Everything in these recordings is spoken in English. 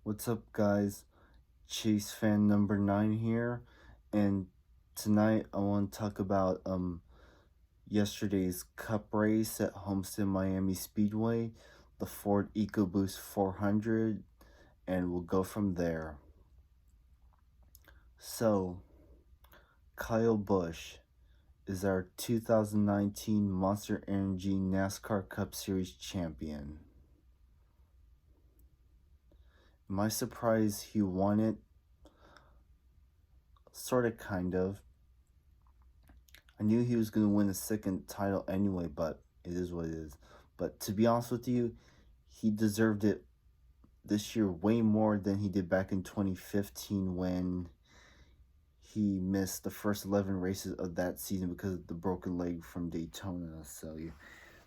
What's up, guys? Chase fan number 9 here, and tonight I want to talk about yesterday's Cup race at Homestead Miami Speedway, the Ford Ecoboost 400, and we'll go from there. So, Kyle Busch is our 2019 Monster Energy NASCAR Cup Series champion. Am I surprised he won it? Sorta, kind of. I knew he was going to win a second title anyway, but it is what it is. But to be honest with you, he deserved it this year way more than he did back in 2015 when he missed the first 11 races of that season because of the broken leg from Daytona. So, yeah.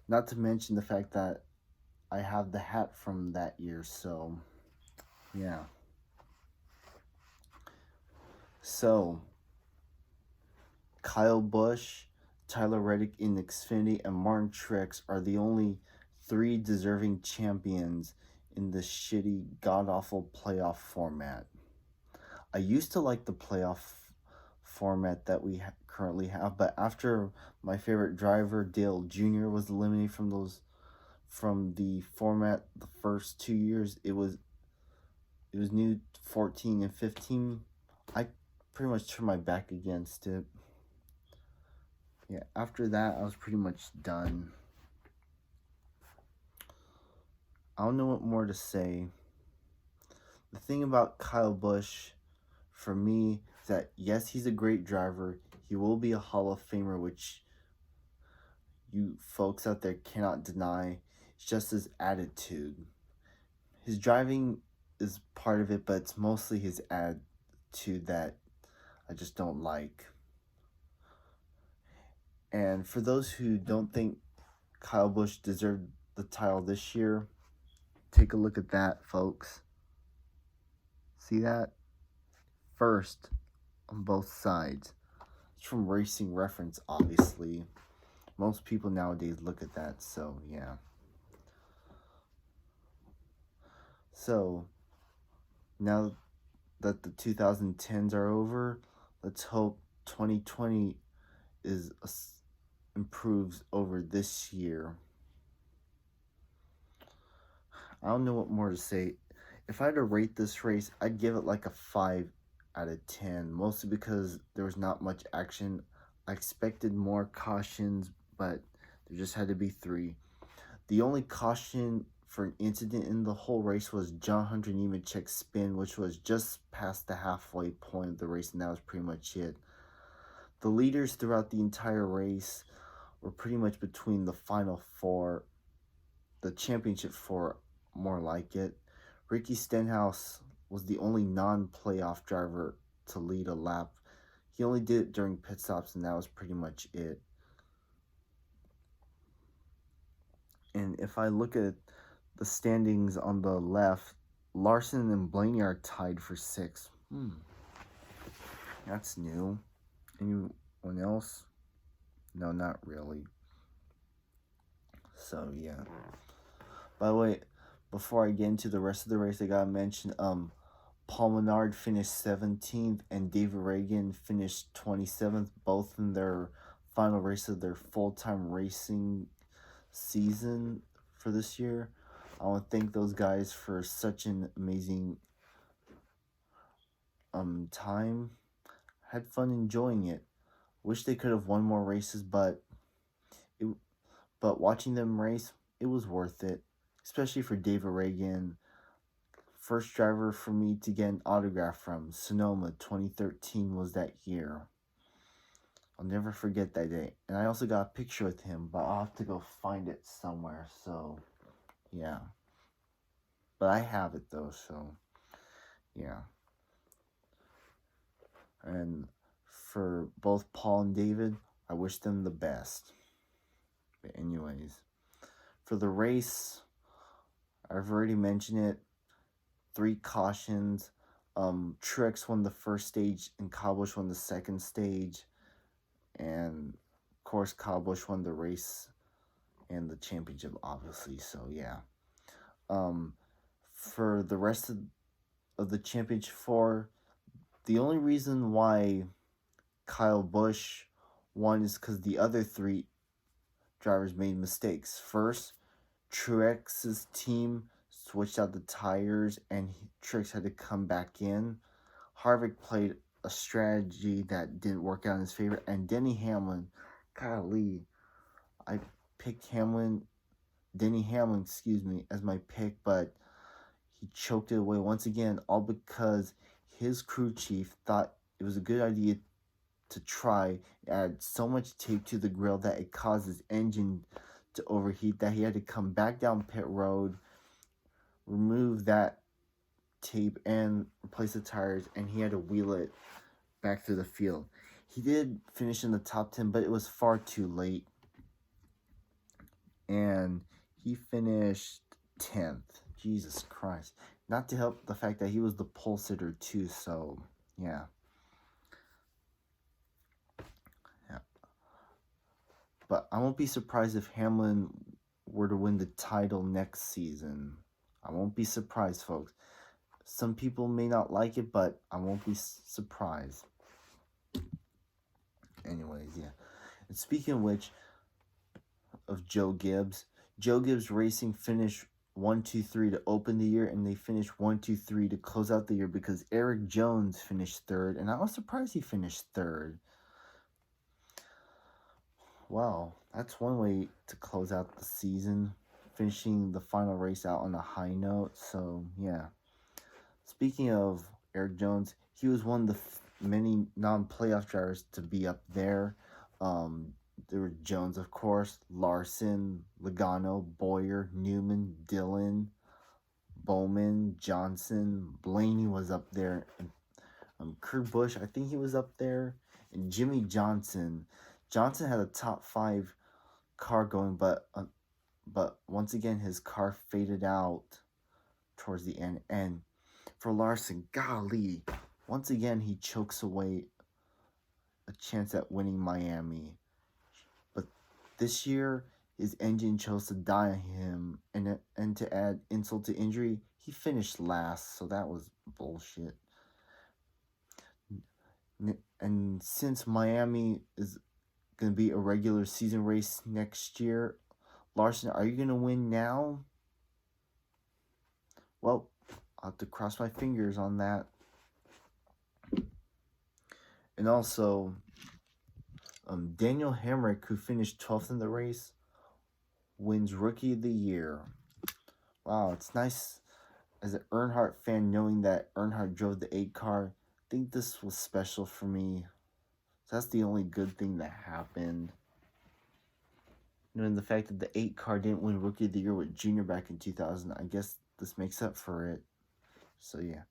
Not to mention the fact that I have the hat from that year, so yeah. So, Kyle Busch, Tyler Reddick in Xfinity, and Martin Truex are the only three deserving champions in this shitty, god-awful playoff format. I used to like the playoff format that we currently have, but after my favorite driver, Dale Jr., was eliminated from the format the first 2 years, it was new 14 and 15. I pretty much turned my back against it. Yeah, after that, I was pretty much done. I don't know what more to say. The thing about Kyle Busch, for me, is that yes, he's a great driver. He will be a Hall of Famer, which you folks out there cannot deny. It's just his attitude. His driving is part of it, but it's mostly his attitude that I just don't like. And for those who don't think Kyle Busch deserved the title this year, take a look at that, folks. See that? First on both sides. It's from Racing Reference, obviously. Most people nowadays look at that, so yeah. So, now that the 2010s are over, let's hope 2020 improves over this year. I don't know what more to say. If I had to rate this race, I'd give it like a 5 out of 10, mostly because there was not much action. I expected more cautions, but there just had to be 3. The only caution for an incident in the whole race was John Hunter Nemechek's spin, which was just past the halfway point of the race, and that was pretty much it. The leaders throughout the entire race were pretty much between the final 4, the championship 4, more like it. Ricky Stenhouse was the only non-playoff driver to lead a lap. He only did it during pit stops, and that was pretty much it. And if I look at the standings on the left, Larson and Blaney are tied for 6th. That's new. Anyone else? No, not really. So, yeah. By the way, before I get into the rest of the race, I gotta mention, Paul Menard finished 17th and David Reagan finished 27th, both in their final race of their full-time racing season for this year. I want to thank those guys for such an amazing time. Had fun enjoying it. Wish they could have won more races, but watching them race, it was worth it. Especially for David Reagan, first driver for me to get an autograph from. Sonoma 2013 was that year. I'll never forget that day. And I also got a picture with him, but I'll have to go find it somewhere. So, yeah. But I have it though, so, yeah. And for both Paul and David, I wish them the best. But anyways, for the race, I've already mentioned it. 3 cautions. Truex won the first stage and Kyle Busch won the second stage. And of course, Kyle Busch won the race and the championship, obviously. So yeah. For the rest of of the championship four, the only reason why Kyle Busch won is because the other three drivers made mistakes. First, Truex's team switched out the tires and Truex had to come back in. Harvick played a strategy that didn't work out in his favor. And Denny Hamlin, golly, I picked Denny Hamlin, as my pick, but he choked it away once again, all because his crew chief thought it was a good idea to try add so much tape to the grill that it caused his engine to overheat that he had to come back down pit road, remove that tape and replace the tires, and he had to wheel it back through the field. He did finish in the top 10, but it was far too late, and he finished 10th. Jesus Christ. Not to help the fact that he was the pole sitter too, so yeah. But I won't be surprised if Hamlin were to win the title next season. I won't be surprised, folks. Some people may not like it, but I won't be surprised. Anyways, yeah. And speaking of which, of Joe Gibbs Racing finished 1-2-3 to open the year, and they finished 1-2-3 to close out the year because Eric Jones finished third, and I was surprised he finished third. Wow, that's one way to close out the season, finishing the final race out on a high note. So yeah. Speaking of Eric Jones, he was one of the many non-playoff drivers to be up there. There were Jones, of course, Larson, Logano, Boyer, Newman, Dillon, Bowman, Johnson, Blaney was up there. Kurt Busch, I think he was up there. And Jimmy Johnson. Johnson had a top 5 car going, but once again, his car faded out towards the end. And for Larson, golly, once again, he chokes away a chance at winning Miami. But this year, his engine chose to die on him, and to add insult to injury, he finished last, so that was bullshit. And since Miami is going to be a regular season race next year, Larson, are you going to win now? Well, I'll have to cross my fingers on that. And also, Daniel Hemrick, who finished 12th in the race, wins Rookie of the Year. Wow, it's nice as an Earnhardt fan knowing that Earnhardt drove the 8 car. I think this was special for me. So that's the only good thing that happened. Knowing the fact that the 8 car didn't win Rookie of the Year with Junior back in 2000, I guess this makes up for it. So yeah.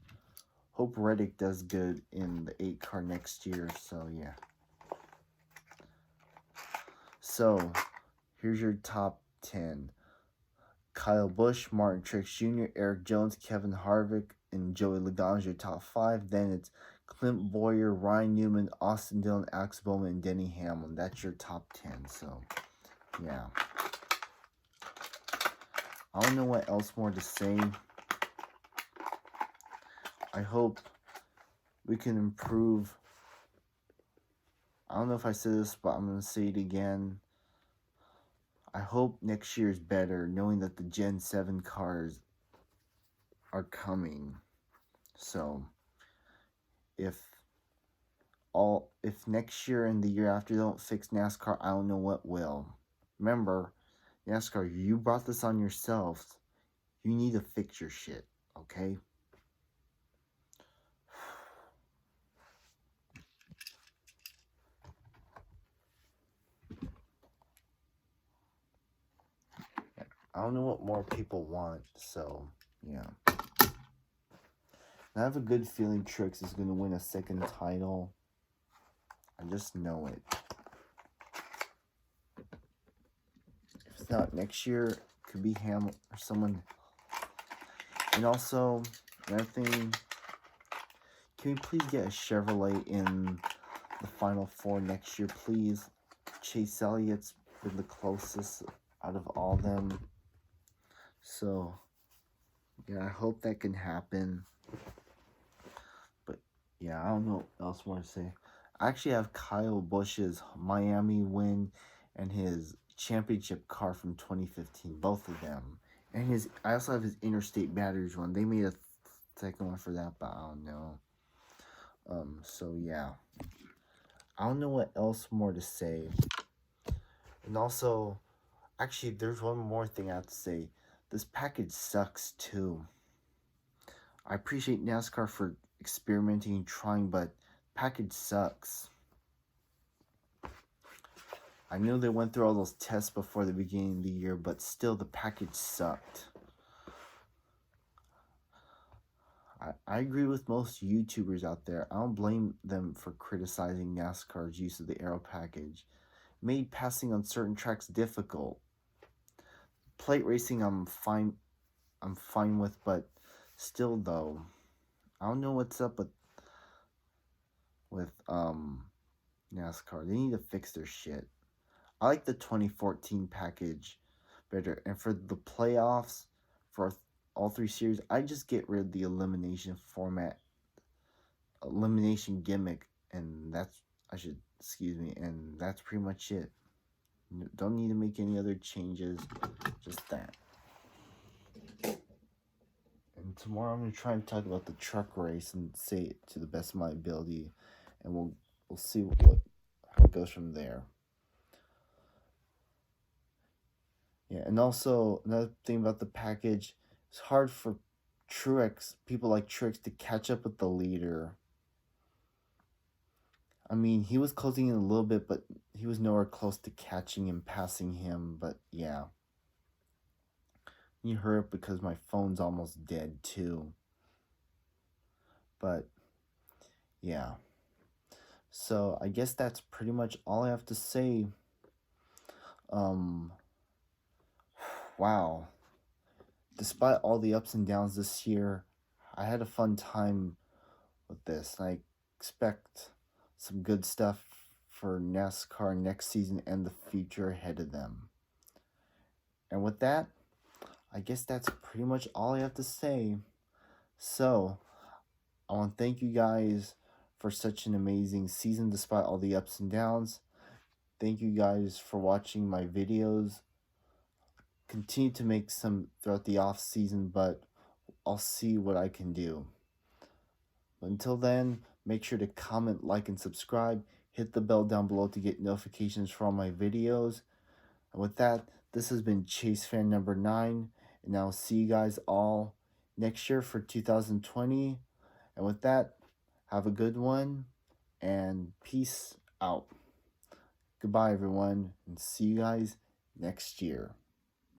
Hope Reddick does good in the 8 car next year, so yeah. So, here's your top 10. Kyle Busch, Martin Truex Jr., Eric Jones, Kevin Harvick, and Joey Logano's your top 5. Then it's Clint Boyer, Ryan Newman, Austin Dillon, Alex Bowman, and Denny Hamlin. That's your top 10, so yeah. I don't know what else more to say. I hope we can improve. I don't know if I said this, but I'm going to say it again. I hope next year is better, knowing that the Gen 7 cars are coming. So, if next year and the year after don't fix NASCAR, I don't know what will. Remember, NASCAR, you brought this on yourselves. You need to fix your shit, okay? I don't know what more people want, so, yeah. I have a good feeling Truex is going to win a second title. I just know it. If it's not next year, it could be Hamilton or someone. And also, another thing, can we please get a Chevrolet in the Final Four next year, please? Chase Elliott's been the closest out of all of them. So, yeah, I hope that can happen. Yeah, I don't know what else more to say. I actually have Kyle Busch's Miami win and his championship car from 2015, both of them. And I also have his Interstate Batteries one. They made a second one for that, but I don't know. So yeah. I don't know what else more to say. And also, actually, there's one more thing I have to say. This package sucks too. I appreciate NASCAR for experimenting and trying, but package sucks. I knew they went through all those tests before the beginning of the year, but still the package sucked. I agree with most YouTubers out there. I don't blame them for criticizing NASCAR's use of the aero package. It made passing on certain tracks difficult. Plate racing I'm fine with, but still though, I don't know what's up with NASCAR. They need to fix their shit. I like the 2014 package better. And for the playoffs, for all three series, I just get rid of the elimination gimmick, and and that's pretty much it. Don't need to make any other changes, just that. And tomorrow I'm gonna try and talk about the truck race and say it to the best of my ability, and we'll see how it goes from there. Yeah, and also another thing about the package, it's hard for people like Truex to catch up with the leader. I mean, he was closing in a little bit, but he was nowhere close to catching and passing him. But yeah, you hurry up because my phone's almost dead too. But yeah, so I guess that's pretty much all I have to say. Um, wow. Despite all the ups and downs this year, I had a fun time with this. I expect some good stuff for NASCAR next season and the future ahead of them. And with that, I guess that's pretty much all I have to say. So, I want to thank you guys for such an amazing season despite all the ups and downs. Thank you guys for watching my videos. Continue to make some throughout the off season, but I'll see what I can do. Until then, make sure to comment, like, and subscribe. Hit the bell down below to get notifications for all my videos. And with that, this has been Chase Fan number 9. And I'll see you guys all next year for 2020. And with that, have a good one. And peace out. Goodbye, everyone. And see you guys next year.